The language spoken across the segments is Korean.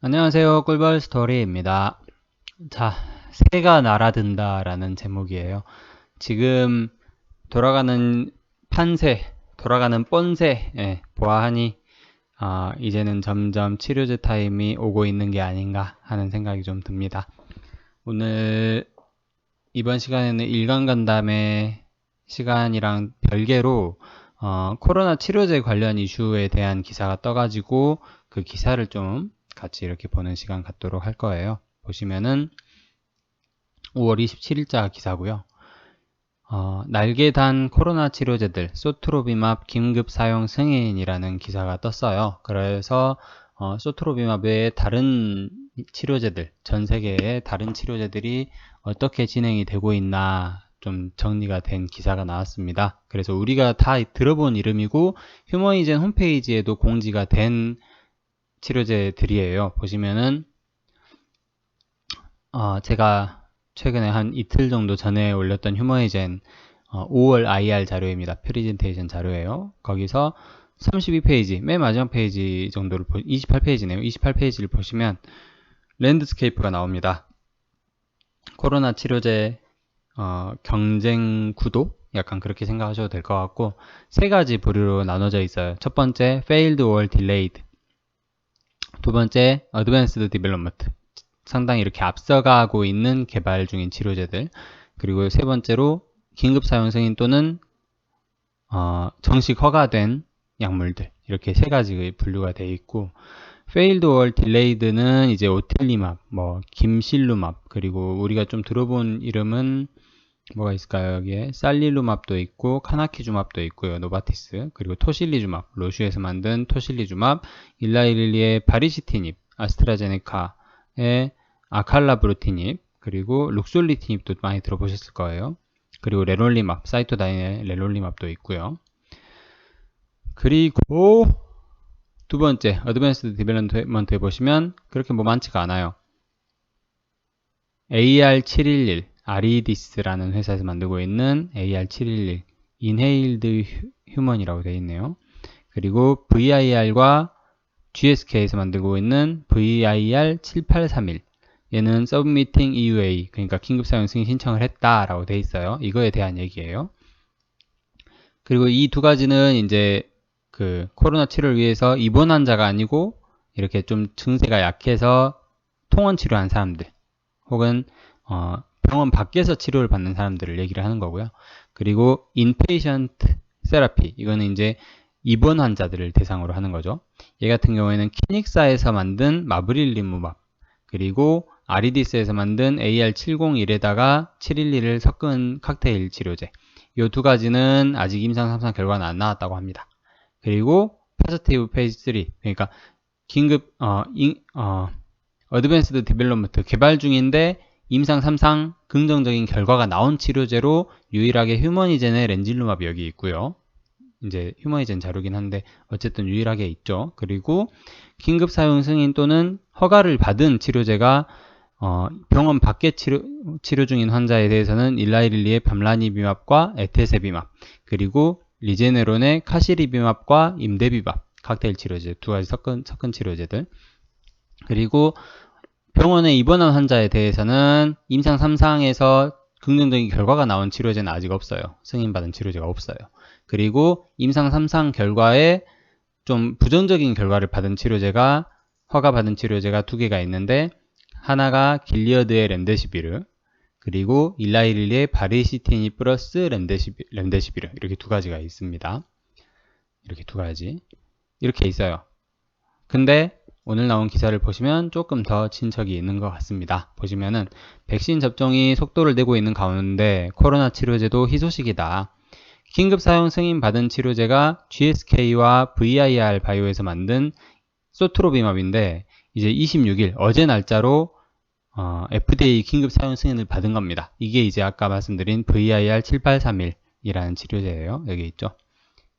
안녕하세요. 꿀벌 스토리입니다. 자, 새가 날아든다 라는 제목이에요. 지금 돌아가는 판세, 돌아가는 뻔세, 보아하니 이제는 점점 치료제 타임이 오고 있는 게 아닌가 하는 생각이 좀 듭니다. 오늘 이번 시간에는 일간 간담회 시간이랑 별개로 코로나 치료제 관련 이슈에 대한 기사가 떠가지고 그 기사를 좀 같이 이렇게 보는 시간 갖도록 할 거예요. 보시면은 5월 27일자 기사고요. 날개 단 코로나 치료제들 소트로비맙 긴급 사용 승인이라는 기사가 떴어요. 그래서 소트로비맙 외에 다른 치료제들, 전 세계의 다른 치료제들이 어떻게 진행이 되고 있나 좀 정리가 된 기사가 나왔습니다. 그래서 우리가 다 들어본 이름이고 휴머이젠 홈페이지에도 공지가 된 치료제들이에요. 보시면은 제가 최근에 한 이틀 정도 전에 올렸던 휴머이젠 5월 IR 자료입니다. 프리젠테이션 자료예요. 거기서 32페이지, 맨 마지막 페이지 정도를 28페이지네요. 28페이지를 보시면 랜드스케이프가 나옵니다. 코로나 치료제 경쟁 구도? 약간 그렇게 생각하셔도 될 것 같고 세 가지 부류로 나눠져 있어요. 첫 번째, failed or delayed. 두 번째, advanced development. 상당히 이렇게 앞서가고 있는 개발 중인 치료제들. 그리고 세 번째로 긴급 사용 승인 또는 정식 허가된 약물들. 이렇게 세 가지 분류가 되어 있고 failed or delayed는 이제 오텔리맙, 김실루맙, 그리고 우리가 좀 들어본 이름은 뭐가 있을까요? 여기에 살릴루맙도 있고 카나키주맙도 있고요. 노바티스, 그리고 토실리주맙, 로슈에서 만든 토실리주맙, 일라이릴리의 바리시티닙, 아스트라제네카의 아칼라브루티닙, 그리고 룩솔리티닙도 많이 들어보셨을 거예요. 그리고 레롤리맙, 사이토다인의 레롤리맙도 있고요. 그리고 두 번째, 어드밴스드 디벨롭먼트에 보시면 그렇게 많지가 않아요. AR711, 아리디스라는 회사에서 만들고 있는 AR711, 인헤일드 휴먼이라고 되어 있네요. 그리고 VIR과 GSK에서 만들고 있는 VIR7831, 얘는 Submitting EUA, 그러니까 긴급 사용 승인 신청을 했다라고 되어 있어요. 이거에 대한 얘기예요. 그리고 이 두 가지는 이제 그 코로나 치료를 위해서 입원 환자가 아니고 이렇게 좀 증세가 약해서 통원 치료한 사람들 혹은 병원 밖에서 치료를 받는 사람들을 얘기를 하는 거고요. 그리고 인페이션트 세라피, 이거는 이제 입원 환자들을 대상으로 하는 거죠. 얘 같은 경우에는 키닉사에서 만든 마브릴리무맙, 그리고 아리디스에서 만든 AR701에다가 712를 섞은 칵테일 치료제. 이 두 가지는 아직 임상 3상 결과는 안 나왔다고 합니다. 그리고 포지티브 페이지 3, 그러니까 긴급 어드밴스드 디벨롭먼트 개발 중인데 임상 3상 긍정적인 결과가 나온 치료제로 유일하게 휴머니젠의 렌질루맙이 여기 있고요. 이제 휴머니젠 자료긴 한데 어쨌든 유일하게 있죠. 그리고 긴급 사용 승인 또는 허가를 받은 치료제가 병원 밖에 치료 중인 환자에 대해서는 일라이릴리의 밤라니비맙과 에테세비맙, 그리고 리제네론의 카시리비맙과 임데비밥, 칵테일 치료제 두 가지 섞은 치료제들. 그리고 병원에 입원한 환자에 대해서는 임상 3상에서 긍정적인 결과가 나온 치료제는 아직 없어요. 승인받은 치료제가 없어요. 그리고 임상 3상 결과에 좀 부정적인 결과를 받은 치료제가, 허가받은 치료제가 두 개가 있는데, 하나가 길리어드의 렘데시비르, 그리고 일라이릴리의 바리시티니 플러스 렘데시비르, 이렇게 두 가지가 있습니다. 이렇게 두 가지 이렇게 있어요. 근데 오늘 나온 기사를 보시면 조금 더 진척이 있는 것 같습니다. 보시면은 백신 접종이 속도를 내고 있는 가운데 코로나 치료제도 희소식이다. 긴급 사용 승인 받은 치료제가 GSK와 VIR 바이오에서 만든 소트로비맙인데 이제 26일 어제 날짜로 FDA 긴급 사용 승인을 받은 겁니다. 이게 이제 아까 말씀드린 VIR7831이라는 치료제예요. 여기 있죠.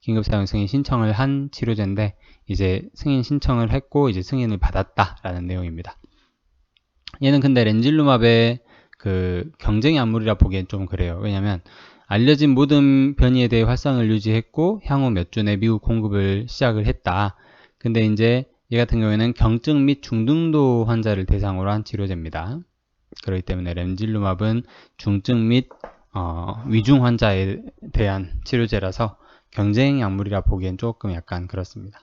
긴급 사용 승인 신청을 한 치료제인데 이제 승인 신청을 했고 이제 승인을 받았다라는 내용입니다. 얘는 근데 렌질루맙의 그 경쟁 약물이라 보기엔 좀 그래요. 왜냐면 알려진 모든 변이에 대해 활성을 유지했고 향후 몇 주 내 미국 공급을 시작을 했다. 근데 이제 얘 같은 경우에는 경증 및 중등도 환자를 대상으로 한 치료제입니다. 그렇기 때문에 렘질루맙은 중증 및 위중 환자에 대한 치료제라서 경쟁 약물이라 보기엔 조금 약간 그렇습니다.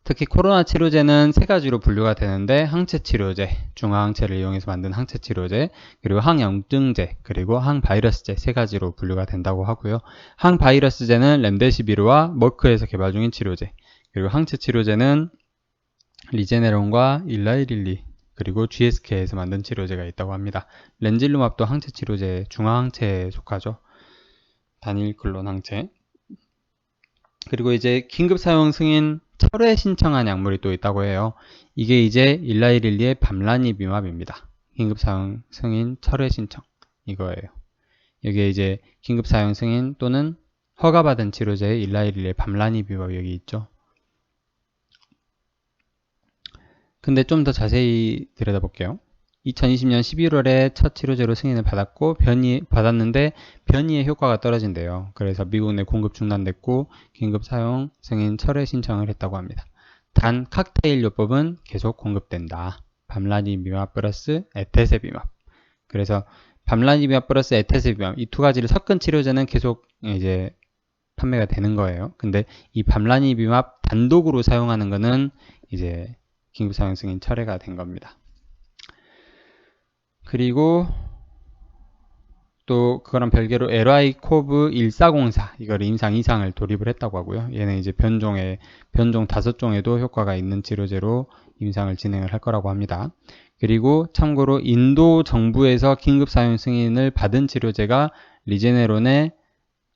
특히 코로나 치료제는 세 가지로 분류가 되는데 항체 치료제, 중화항체를 이용해서 만든 항체 치료제, 그리고 항염증제, 그리고 항바이러스제 세 가지로 분류가 된다고 하고요. 항바이러스제는 렘데시비르와 머크에서 개발 중인 치료제, 그리고 항체 치료제는 리제네론과 일라이릴리, 그리고 GSK에서 만든 치료제가 있다고 합니다. 렌질루맙도 항체 치료제, 중화항체에 속하죠. 단일 클론 항체. 그리고 이제 긴급 사용 승인 철회 신청한 약물이 또 있다고 해요. 이게 이제 일라이릴리의 밤라니비맙입니다. 긴급 사용 승인 철회 신청 이거예요. 여기에 이제 긴급 사용 승인 또는 허가받은 치료제의 일라이릴리의 밤라니비맙 여기 있죠. 근데 좀 더 자세히 들여다볼게요. 2020년 11월에 첫 치료제로 승인을 받았고 받았는데 변이의 효과가 떨어진대요. 그래서 미국 내 공급 중단됐고 긴급 사용 승인 철회 신청을 했다고 합니다. 단 칵테일 요법은 계속 공급된다. 밤라니비맙 플러스 에테세비맙. 그래서 밤라니비맙 플러스 에테세비맙 이 두 가지를 섞은 치료제는 계속 이제 판매가 되는 거예요. 근데 이 밤라니비맙 단독으로 사용하는 거는 이제 긴급 사용 승인 철회가 된 겁니다. 그리고 또 그거랑 별개로 LI코브 1404 이걸 임상 2상을 돌입을 했다고 하고요. 얘는 이제 변종 5종에도 효과가 있는 치료제로 임상을 진행을 할 거라고 합니다. 그리고 참고로 인도 정부에서 긴급 사용 승인을 받은 치료제가 리제네론의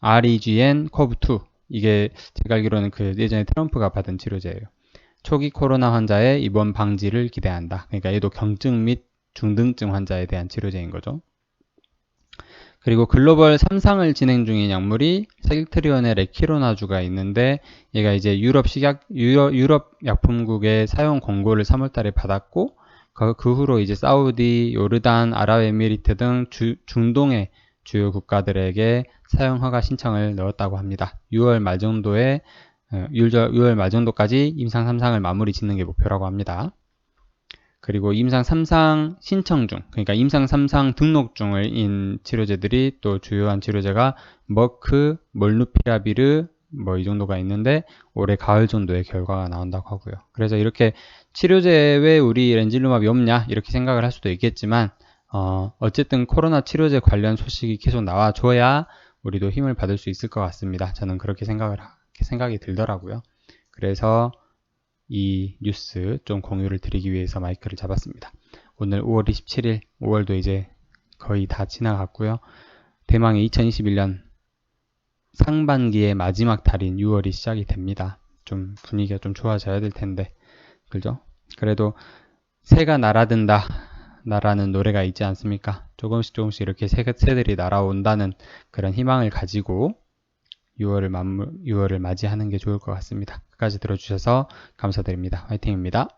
REGN 코브2 이게 제가 알기로는 그 예전에 트럼프가 받은 치료제예요. 초기 코로나 환자의 입원 방지를 기대한다. 그러니까 얘도 경증 및 중등증 환자에 대한 치료제인 거죠. 그리고 글로벌 3상을 진행 중인 약물이 세길트리온의 레키로나주가 있는데 얘가 이제 유럽 약품국의 사용 권고를 3월달에 받았고 그 후로 이제 사우디, 요르단, 아랍에미리트 등 중동의 주요 국가들에게 사용 허가 신청을 넣었다고 합니다. 6월 말 정도까지 임상 3상을 마무리 짓는 게 목표라고 합니다. 그리고 임상 3상 신청 중, 그러니까 임상 3상 등록 중인 치료제들이 또 주요한 치료제가 머크, 몰누피라비르 뭐 이 정도가 있는데 올해 가을 정도의 결과가 나온다고 하고요. 그래서 이렇게 치료제에 왜 우리 렌질루맙이 없냐 이렇게 생각을 할 수도 있겠지만 어쨌든 코로나 치료제 관련 소식이 계속 나와줘야 우리도 힘을 받을 수 있을 것 같습니다. 저는 그렇게 생각이 들더라고요. 그래서 이 뉴스 좀 공유를 드리기 위해서 마이크를 잡았습니다. 오늘 5월 27일, 5월도 이제 거의 다 지나갔고요. 대망의 2021년 상반기의 마지막 달인 6월이 시작이 됩니다. 좀 분위기가 좀 좋아져야 될 텐데, 그죠? 그래도 새가 날아든다 라는 노래가 있지 않습니까? 조금씩 이렇게 새들이 날아온다는 그런 희망을 가지고 6월을 맞이하는 게 좋을 것 같습니다. 끝까지 들어주셔서 감사드립니다. 화이팅입니다.